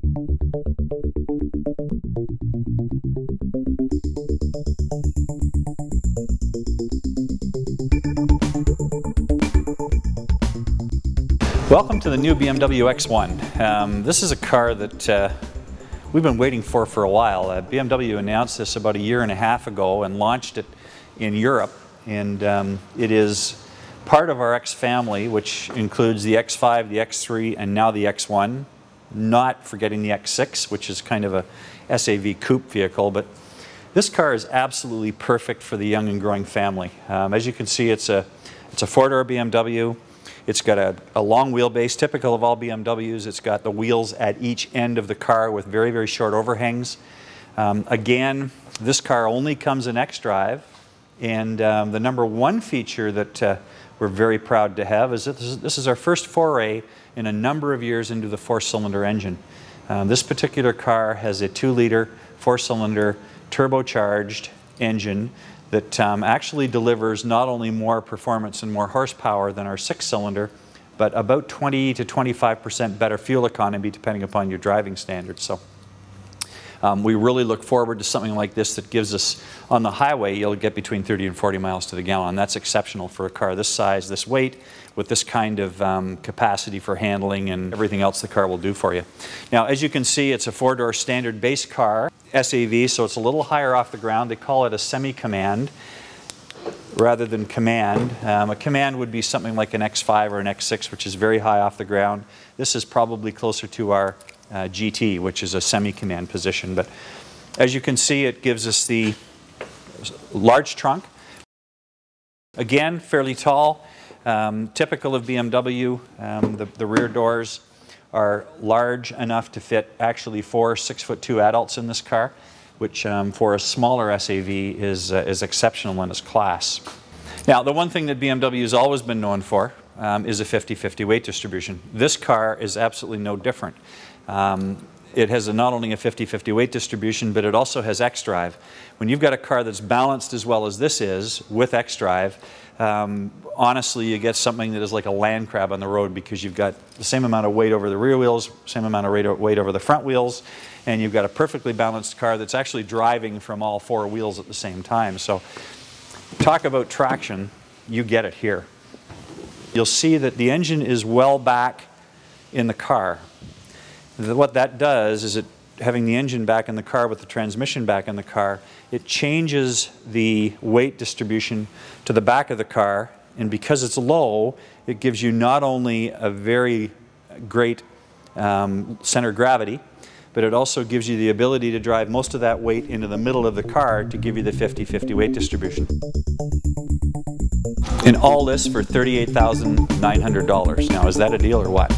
Welcome to the new BMW X1. This is a car that we've been waiting for a while. BMW announced this about a year and a half ago and launched it in Europe, and it is part of our X family, which includes the X5, the X3, and now the X1, not forgetting the X6, which is kind of a SAV coupe vehicle. But this car is absolutely perfect for the young and growing family. As you can see, it's a four-door BMW. It's got a long wheelbase, typical of all BMWs. It's got the wheels at each end of the car with very, very short overhangs. Again, this car only comes in xDrive, and the number one feature that we're very proud to have is that this is our first foray in a number of years into the four-cylinder engine. This particular car has a 2-liter, four-cylinder, turbocharged engine that actually delivers not only more performance and more horsepower than our 6-cylinder, but about 20 to 25% better fuel economy depending upon your driving standards. So we really look forward to something like this that gives us, on the highway, you'll get between 30 and 40 miles to the gallon. That's exceptional for a car this size, this weight, with this kind of capacity for handling and everything else the car will do for you. Now, as you can see, it's a four-door standard base car, SAV, so it's a little higher off the ground. They call it a semi-command rather than command. A command would be something like an X5 or an X6, which is very high off the ground. This is probably closer to our GT, which is a semi-command position. But as you can see, it gives us the large trunk. Again, fairly tall, typical of BMW. The rear doors are large enough to fit actually 4 6'2" adults in this car, which for a smaller SAV is exceptional in its class. Now, the one thing that BMW has always been known for is a 50-50 weight distribution. This car is absolutely no different. It has not only a 50-50 weight distribution, but it also has xDrive. When you've got a car that's balanced as well as this is with xDrive, honestly, you get something that is like a land crab on the road, because you've got the same amount of weight over the rear wheels, same amount of weight over the front wheels, and you've got a perfectly balanced car that's actually driving from all 4 wheels at the same time. So talk about traction, you get it here. You'll see that the engine is well back in the car. What that does is, having the engine back in the car with the transmission back in the car, it changes the weight distribution to the back of the car, and because it's low, it gives you not only a very great center of gravity, but it also gives you the ability to drive most of that weight into the middle of the car to give you the 50-50 weight distribution. And all this for $38,900. Now, is that a deal or what?